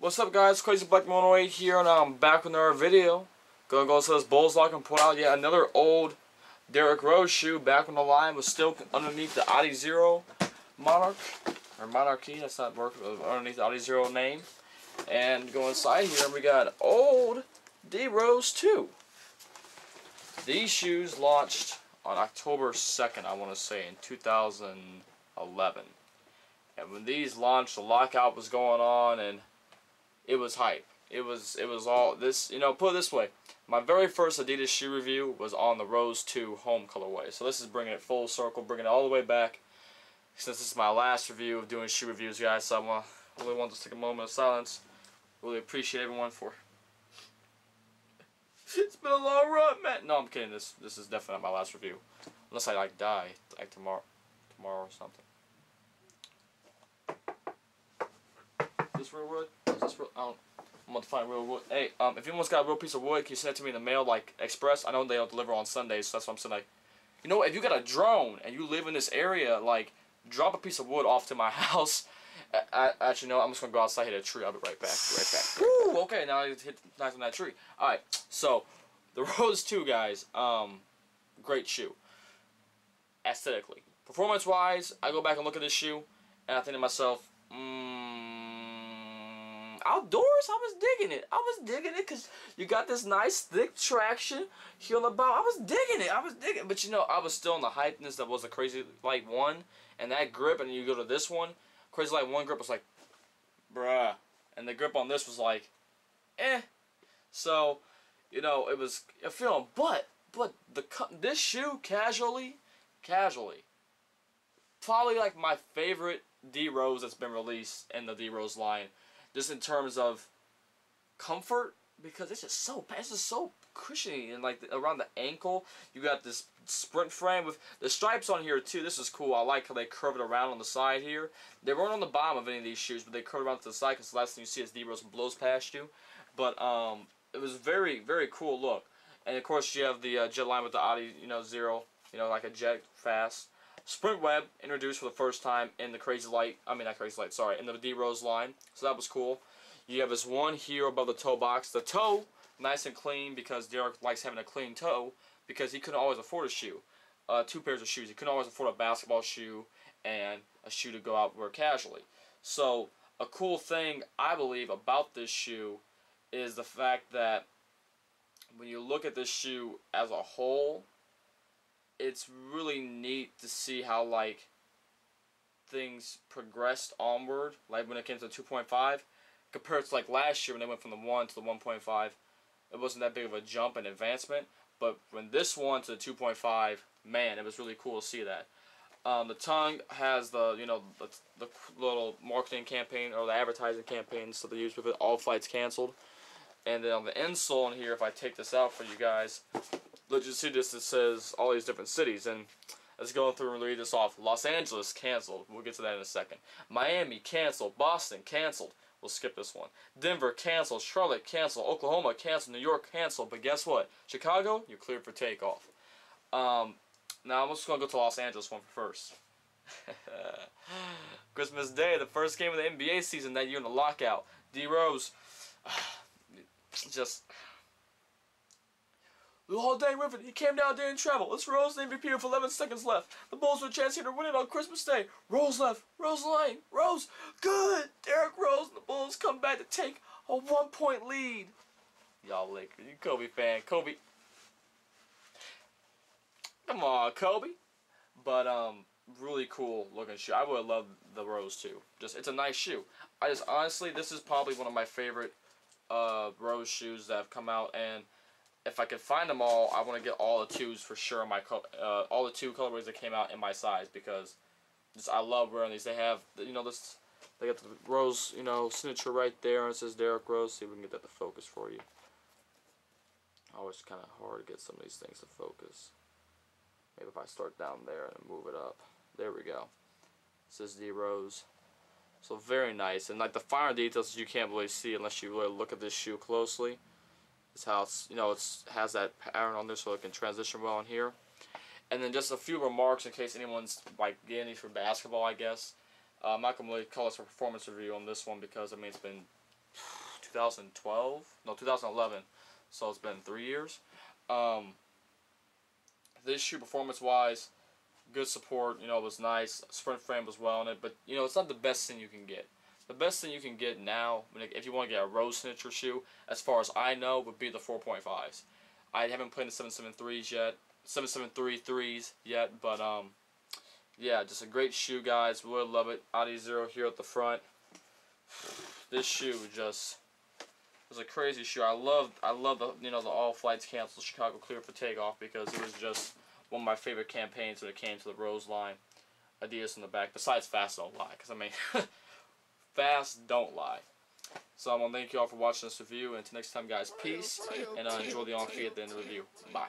What's up, guys? Crazy Black 108 here, and I'm back with another video. Gonna go to this Bulls lock and pull out yet another old Derrick Rose shoe. Back when the line was still underneath the Adizero monarchy. That's not work underneath the Adizero name. And go inside here, and we got old D Rose 2. These shoes launched on October 2nd, I want to say, in 2011. And when these launched, the lockout was going on, and it was hype. It was all this, put it this way. My very first Adidas shoe review was on the Rose 2 home colorway. So this is bringing it full circle, bringing it all the way back. Since this is my last review of doing shoe reviews, guys, so I really want to take a moment of silence. Really appreciate everyone for... It's been a long run, man. No, I'm kidding. This is definitely not my last review. Unless I, die, tomorrow or something. Is this real wood? Is this real? I'm gonna find real wood. Hey, if anyone's got a real piece of wood, can you send it to me in the mail, like express? I know they don't deliver on Sundays, so that's what I'm saying. You know, if you got a drone and you live in this area, drop a piece of wood off to my house. Actually, no, I'm just gonna go outside, hit a tree. I'll be right back. Woo! Okay, now I hit nice on that tree. All right, so the Rose 2, guys. Great shoe. Aesthetically, performance-wise, I go back and look at this shoe, and I think to myself, outdoors, I was digging it. Because you got this nice thick traction here on the bottom. I was digging it. But I was still in the hypeness that was a Crazy Light 1. And that grip, and you go to this one, Crazy Light 1 grip was like, bruh. And the grip on this was like, eh. So, it was a feeling. But this shoe, casually, probably like my favorite D Rose that's been released in the D Rose line. Just in terms of comfort, because it's just so cushiony, and around the ankle, you got this sprint frame with the stripes on here too. This is cool. I like how they curve it around on the side here. They weren't on the bottom of any of these shoes, but they curve around to the side because the last thing you see is D Rose blows past you. But it was very, very cool look. And of course you have the jet line with the Adizero, like a jet fast. Sprint web introduced for the first time in the in the D Rose line, so that was cool. You have this one here above the toe box. The toe, nice and clean, because Derrick likes having a clean toe, because he couldn't always afford a shoe. 2 pairs of shoes. He couldn't always afford a basketball shoe and a shoe to go out and wear casually. So a cool thing I believe about this shoe is the fact that when you look at this shoe as a whole, it's really neat to see how things progressed onward, when it came to the 2.5 compared to last year when they went from the 1 to the 1.5. It wasn't that big of a jump in advancement, but when this one to the 2.5, man, it was really cool to see that. The tongue has the the little marketing campaign, or the advertising campaigns that they use with it, all flights canceled. And then on the insole in here, if I take this out for you guys, let's just see this. It says all these different cities, and let's go through and read this off. Los Angeles canceled. We'll get to that in a second. Miami canceled. Boston canceled. We'll skip this one. Denver canceled. Charlotte canceled. Oklahoma canceled. New York canceled. But guess what? Chicago, you're cleared for takeoff. Now I'm just gonna go to Los Angeles one first. Christmas Day, the first game of the NBA season that year in the lockout. D Rose, just. The whole day with it. He came down there in travel. It's Rose, the MVP with 11 seconds left. The Bulls with a chance here to win it on Christmas Day. Rose left. Rose lane. Rose. Good. Derrick Rose and the Bulls come back to take a 1-point lead. Y'all Lakers. You Kobe fan. Kobe. Come on, Kobe. But, really cool looking shoe. I would love the Rose too. It's a nice shoe. Honestly, this is probably one of my favorite, Rose shoes that have come out, and if I could find them all, I want to get all the 2s for sure. All the 2 colorways that came out in my size, because I love wearing these. They have this. They got the Rose signature right there, and it says Derrick Rose. See if we can get that to focus for you. Always kind of hard to get some of these things to focus. Maybe if I start down there and move it up. There we go. It says D Rose. So very nice, and the finer details you can't really see unless you really look at this shoe closely. Is how it has that pattern on there, so it can transition well in here. And then just a few remarks in case anyone's getting these for basketball, I guess. I'm not gonna really call this a performance review on this one, because it's been 2012, no 2011, so it's been 3 years. This shoe, performance-wise, good support. You know, it was nice. Sprint frame was well in it, but you know, it's not the best thing you can get. The best thing you can get now, if you want to get a road signature shoe, as far as I know, would be the 4.5s. I haven't played the 773s yet, 773 yet, but yeah, just a great shoe, guys. Really love it. Adizero here at the front. This shoe just was a crazy shoe. I love the, you know, the all flights canceled, Chicago clear for takeoff, because it was just one of my favorite campaigns when it came to the Rose line. Adidas in the back. Besides Fast Don't Lie, because I mean, Fast Don't Lie. So I'm gonna thank you all for watching this review, and until next time, guys, peace, and enjoy the on-feed at the end of the review. Bye.